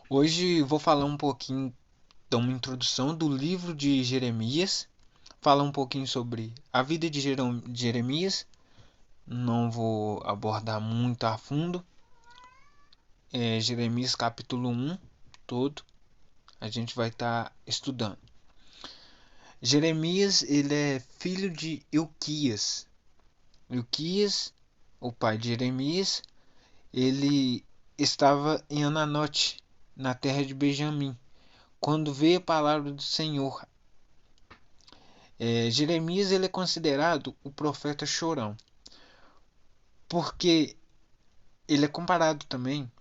Hoje vou falar um pouquinho, dar uma introdução do livro de Jeremias, falar um pouquinho sobre a vida de Jeremias. Não vou abordar muito a fundo. Jeremias capítulo 1 todo, a gente vai estar estudando. Jeremias, ele é filho de Ilquias. Ilquias, o pai de Jeremias, ele estava em Ananote, na terra de Benjamim, quando veio a palavra do Senhor. Jeremias, ele é considerado o profeta chorão, porque ele é comparado também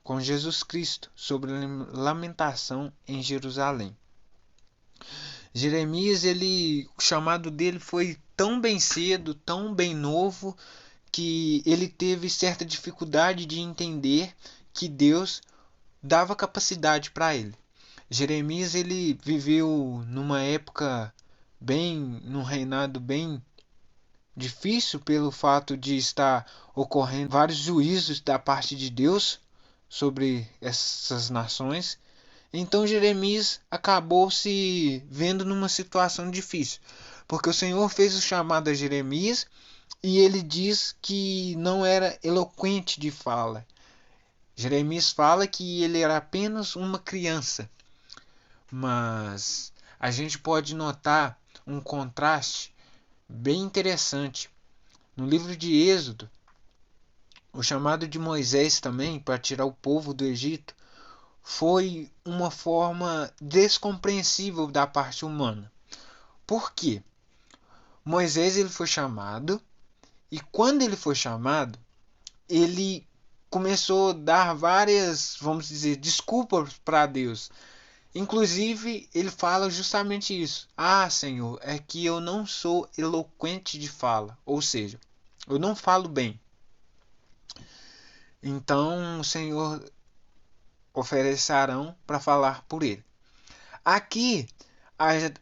com Jesus Cristo sobre a lamentação em Jerusalém. Jeremias, o chamado dele foi tão bem cedo, tão bem novo, que ele teve certa dificuldade de entender que Deus dava capacidade para ele. Jeremias, ele viveu numa época num reinado bem difícil, pelo fato de estar ocorrendo vários juízos da parte de Deus sobre essas nações. Então Jeremias acabou se vendo numa situação difícil, porque o Senhor fez o chamado a Jeremias e ele diz que não era eloquente de fala. Jeremias fala que ele era apenas uma criança, mas a gente pode notar um contraste bem interessante. No livro de Êxodo, o chamado de Moisés também para tirar o povo do Egito foi uma forma descompreensível da parte humana. Por quê? Moisés, ele foi chamado, e quando ele foi chamado, ele começou a dar várias, vamos dizer, desculpas para Deus. Inclusive, ele fala justamente isso. Ah, Senhor, é que eu não sou eloquente de fala, ou seja, eu não falo bem. Então o Senhor oferece Arão para falar por ele. Aqui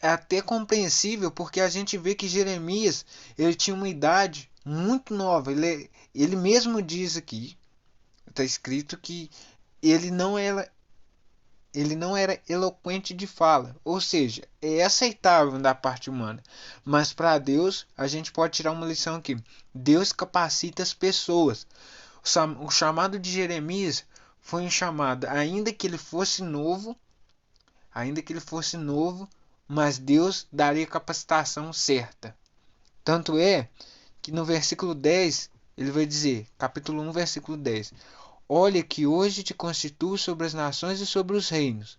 é até compreensível, porque a gente vê que Jeremias, ele tinha uma idade muito nova. Ele mesmo diz aqui, está escrito que ele não era ele não era eloquente de fala, ou seja, é aceitável da parte humana, mas para Deus a gente pode tirar uma lição aqui. Deus capacita as pessoas. O chamado de Jeremias foi um chamado, ainda que ele fosse novo, mas Deus daria a capacitação certa. Tanto é que no versículo 10, ele vai dizer, capítulo 1, versículo 10: Olha que hoje te constituo sobre as nações e sobre os reinos,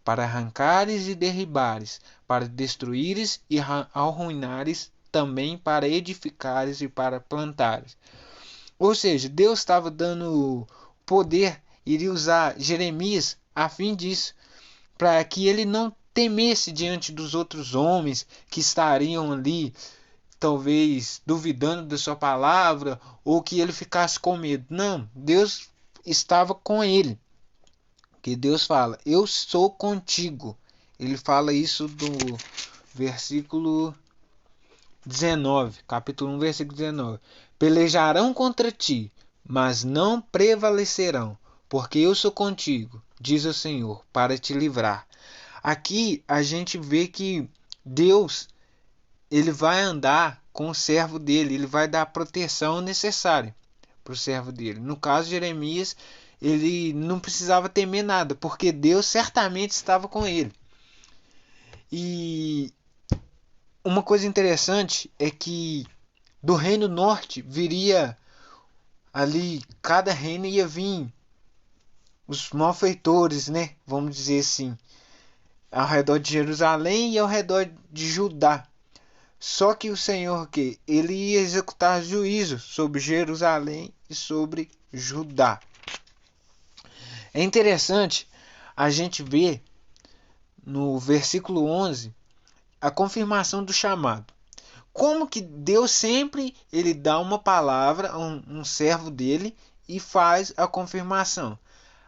para arrancares e derribares, para destruíres e arruinares, também para edificares e para plantares. Ou seja, Deus estava dando poder, iria usar Jeremias a fim disso, para que ele não temesse diante dos outros homens que estariam ali, talvez duvidando da sua palavra, ou que ele ficasse com medo. Não, Deus estava com ele. Que Deus fala: eu sou contigo. Ele fala isso do versículo 19, capítulo 1, versículo 19. Pelejarão contra ti, mas não prevalecerão, porque eu sou contigo, diz o Senhor, para te livrar. Aqui a gente vê que Deus, ele vai andar com o servo dele, ele vai dar a proteção necessária para o servo dele. No caso de Jeremias, ele não precisava temer nada, porque Deus certamente estava com ele. E uma coisa interessante é que do reino norte viria ali, cada reino ia vir os malfeitores, né? Vamos dizer assim, ao redor de Jerusalém e ao redor de Judá. Só que o Senhor, que ele ia executar juízo sobre Jerusalém e sobre Judá. É interessante a gente ver no versículo 11 a confirmação do chamado. Como que Deus sempre ele dá uma palavra a um servo dele e faz a confirmação.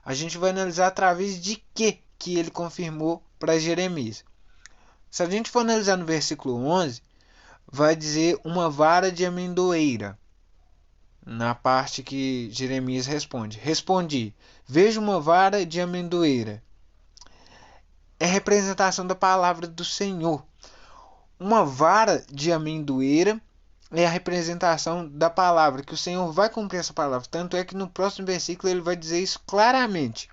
A gente vai analisar através de que ele confirmou para Jeremias. Se a gente for analisar no versículo 11, vai dizer uma vara de amendoeira. na parte que Jeremias responde. Respondi: vejo uma vara de amendoeira. É representação da palavra do Senhor. Uma vara de amendoeira é a representação da palavra, que o Senhor vai cumprir essa palavra. Tanto é que no próximo versículo ele vai dizer isso claramente.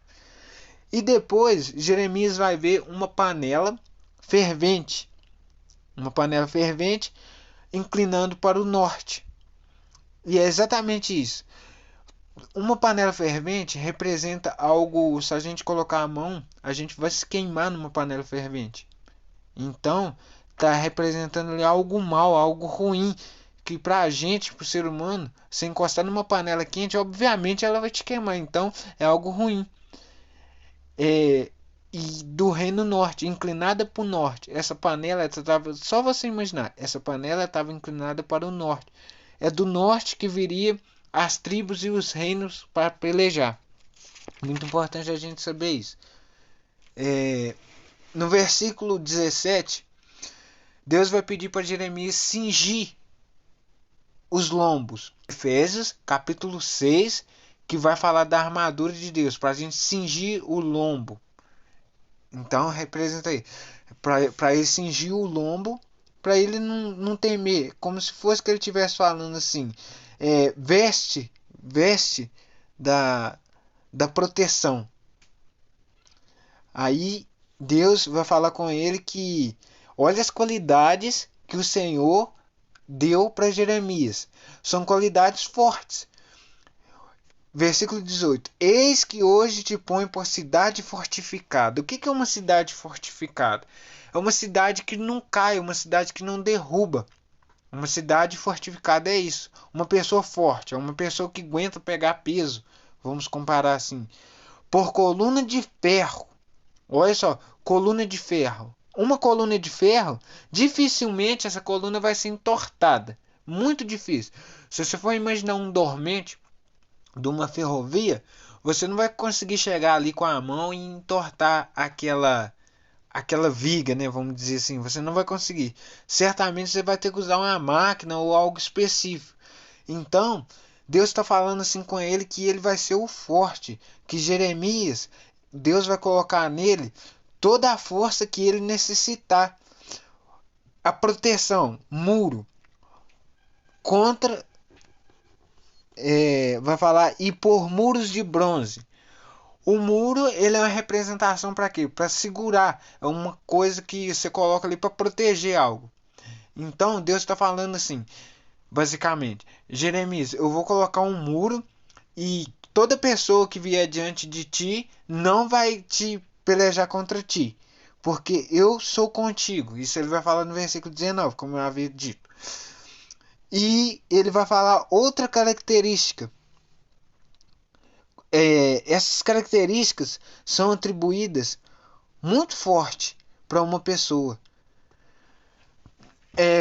E depois Jeremias vai ver uma panela fervente. Uma panela fervente inclinando para o norte. E é exatamente isso. Uma panela fervente representa algo, se a gente colocar a mão, a gente vai se queimar numa panela fervente. Então, está representando ali algo mal, algo ruim, que para a gente, para o ser humano, se encostar numa panela quente, obviamente ela vai te queimar. Então, é algo ruim. E do reino norte, inclinada para o norte. Essa panela estava, só você imaginar, essa panela estava inclinada para o norte. É do norte que viria as tribos e os reinos para pelejar. Muito importante a gente saber isso. No versículo 17, Deus vai pedir para Jeremias cingir os lombos. Efésios, capítulo 6, que vai falar da armadura de Deus, para a gente cingir o lombo. Então, representa aí. Para ele cingir o lombo, para ele não temer. Como se fosse que ele estivesse falando assim: veste da proteção. Aí Deus vai falar com ele que olha as qualidades que o Senhor deu para Jeremias. São qualidades fortes. Versículo 18. Eis que hoje te ponho por cidade fortificada. O que é uma cidade fortificada? É uma cidade que não cai, uma cidade que não derruba. Uma cidade fortificada é isso. Uma pessoa forte, é uma pessoa que aguenta pegar peso. Vamos comparar assim. Por coluna de ferro. Olha só, coluna de ferro. Uma coluna de ferro, dificilmente essa coluna vai ser entortada. Muito difícil. Se você for imaginar um dormente de uma ferrovia, você não vai conseguir chegar ali com a mão e entortar aquela viga, né? Vamos dizer assim. Você não vai conseguir. Certamente você vai ter que usar uma máquina ou algo específico. Então, Deus está falando assim com ele que ele vai ser o forte. Que Jeremias, Deus vai colocar nele toda a força que ele necessitar. A proteção, muro, contra, vai falar, e por muros de bronze. O muro, ele é uma representação para quê? Para segurar. É uma coisa que você coloca ali para proteger algo. Então, Deus está falando assim, basicamente: Jeremias, eu vou colocar um muro e toda pessoa que vier diante de ti não vai te pelejar contra ti, porque eu sou contigo. Isso ele vai falar no versículo 19, como eu havia dito. E ele vai falar outra característica. Essas características são atribuídas muito forte para uma pessoa.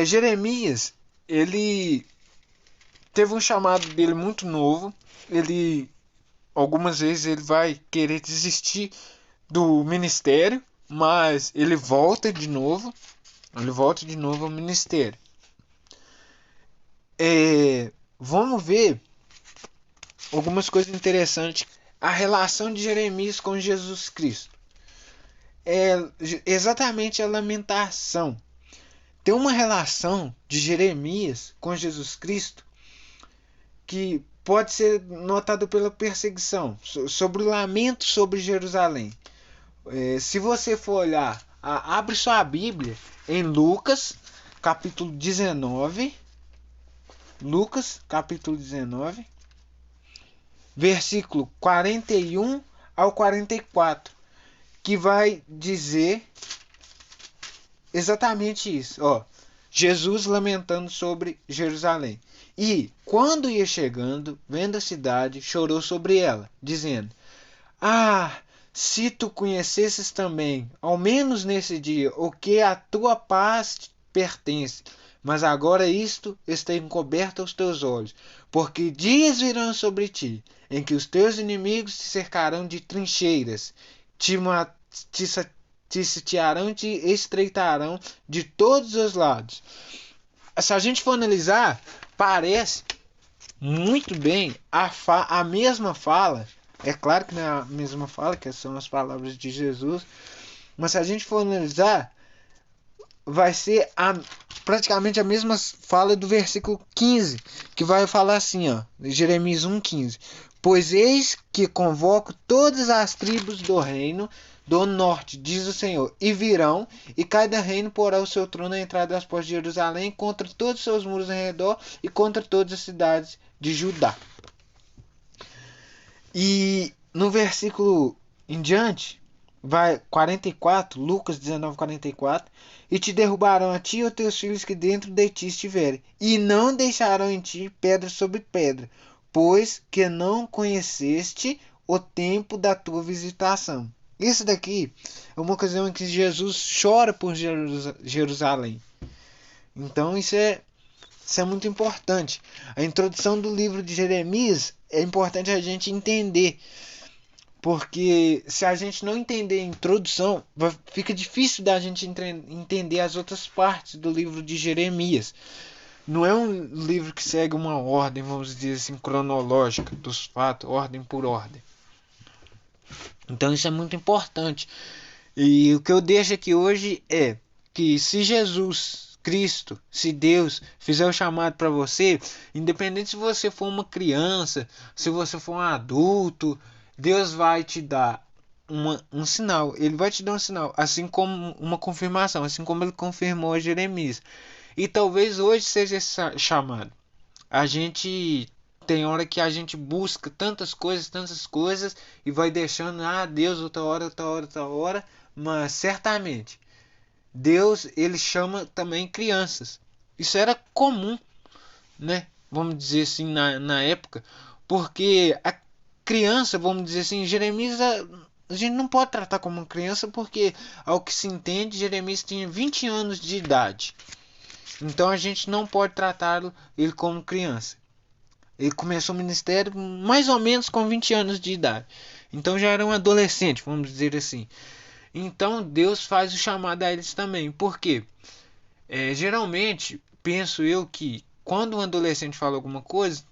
Jeremias, ele teve um chamado dele muito novo. Ele, algumas vezes, ele vai querer desistir do ministério, mas ele volta de novo. Ele volta de novo ao ministério. Vamos ver algumas coisas interessantes. A relação de Jeremias com Jesus Cristo é exatamente a lamentação. Tem uma relação de Jeremias com Jesus Cristo que pode ser notado pela perseguição, sobre o lamento sobre Jerusalém. Se você for olhar, abre sua Bíblia em Lucas, capítulo 19. Lucas, capítulo 19, versículo 41 ao 44, que vai dizer exatamente isso. Jesus lamentando sobre Jerusalém. E, quando ia chegando, vendo a cidade, chorou sobre ela, dizendo: se tu conhecesses também, ao menos nesse dia, o que a tua paz pertence, mas agora isto está encoberto aos teus olhos, porque dias virão sobre ti, em que os teus inimigos te cercarão de trincheiras, te sitiarão e te estreitarão de todos os lados. Se a gente for analisar, parece muito bem a mesma fala. É claro que não é a mesma fala, que são as palavras de Jesus, mas se a gente for analisar, vai ser praticamente a mesma fala do versículo 15, que vai falar assim, ó, Jeremias 1,15. Pois eis que convoco todas as tribos do reino do norte, diz o Senhor, e virão, e cada reino porá o seu trono à entrada das portas de Jerusalém, contra todos os seus muros ao redor, e contra todas as cidades de Judá. E no versículo em diante, vai 44, Lucas 19:44, e te derrubarão a ti e aos teus filhos que dentro de ti estiverem, e não deixarão em ti pedra sobre pedra, pois que não conheceste o tempo da tua visitação. Isso daqui é uma ocasião em que Jesus chora por Jerusalém. Então isso é muito importante. A introdução do livro de Jeremias é importante a gente entender. Porque se a gente não entender a introdução, fica difícil da gente entender as outras partes do livro de Jeremias. Não é um livro que segue uma ordem, vamos dizer assim, cronológica dos fatos, ordem por ordem. Então isso é muito importante. E o que eu deixo aqui hoje é que se Jesus Cristo, se Deus fizer o chamado para você, independente se você for uma criança, se você for um adulto, Deus vai te dar um sinal. Ele vai te dar um sinal, assim como uma confirmação, assim como ele confirmou a Jeremias. E talvez hoje seja esse chamado. A gente tem hora que a gente busca tantas coisas e vai deixando, Deus, outra hora, outra hora, outra hora, mas certamente Deus, ele chama também crianças. Isso era comum, né? Vamos dizer assim, na época, porque a criança, vamos dizer assim, Jeremias, a gente não pode tratar como uma criança, porque ao que se entende, Jeremias tinha 20 anos de idade. Então a gente não pode tratá-lo ele como criança. Ele começou o ministério mais ou menos com 20 anos de idade. Então já era um adolescente, vamos dizer assim. Então Deus faz o chamado a eles também. Por quê? Geralmente, penso eu que quando um adolescente fala alguma coisa,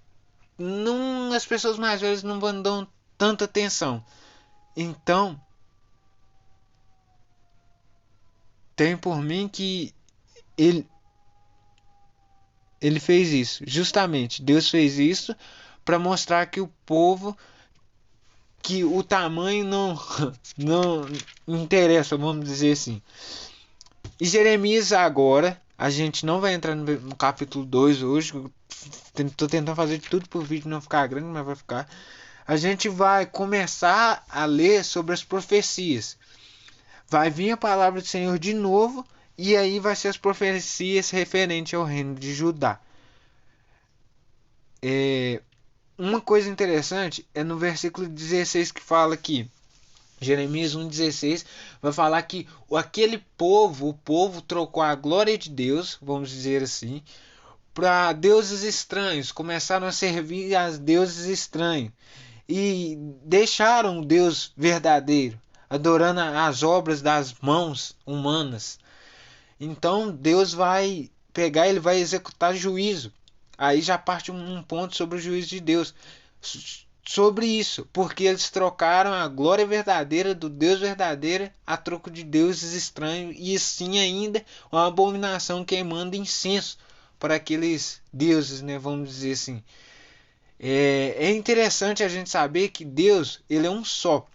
as pessoas mais velhas não vão dar tanta atenção. Então, tem por mim que ele, ele fez isso. Justamente, Deus fez isso para mostrar que o povo, que o tamanho não, não interessa, vamos dizer assim. E Jeremias agora, a gente não vai entrar no capítulo 2 hoje. Estou tentando fazer de tudo para o vídeo não ficar grande, mas vai ficar. A gente vai começar a ler sobre as profecias. Vai vir a palavra do Senhor de novo, e aí vai ser as profecias referentes ao reino de Judá. Uma coisa interessante é no versículo 16 que fala aqui, Jeremias 1,16, vai falar que aquele povo, o povo trocou a glória de Deus, vamos dizer assim, para deuses estranhos, começaram a servir a deuses estranhos e deixaram o Deus verdadeiro, adorando as obras das mãos humanas. Então Deus vai pegar, ele vai executar juízo. Aí já parte um ponto sobre o juízo de Deus. Sobre isso, porque eles trocaram a glória verdadeira do Deus verdadeiro a troco de deuses estranhos, e assim ainda uma abominação queimando incenso para aqueles deuses, né, vamos dizer assim. É interessante a gente saber que Deus, ele é um só.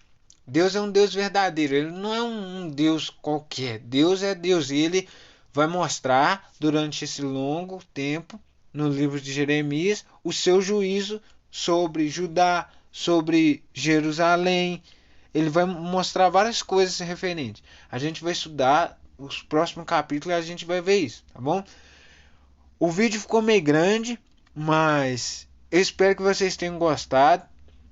Deus é um Deus verdadeiro, ele não é um Deus qualquer. Deus é Deus, e ele vai mostrar durante esse longo tempo no livro de Jeremias o seu juízo sobre Judá, sobre Jerusalém. Ele vai mostrar várias coisas referentes. A gente vai estudar os próximos capítulos e a gente vai ver isso, tá bom? O vídeo ficou meio grande, mas eu espero que vocês tenham gostado.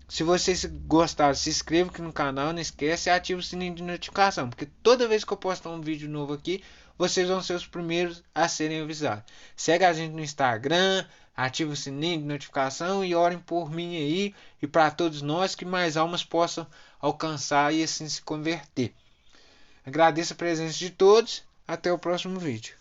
Se vocês gostaram, se inscreva aqui no canal, não esquece e ative o sininho de notificação, porque toda vez que eu postar um vídeo novo aqui, vocês vão ser os primeiros a serem avisados. Segue a gente no Instagram, ative o sininho de notificação e orem por mim aí e para todos nós, que mais almas possam alcançar e assim se converter. Agradeço a presença de todos, até o próximo vídeo.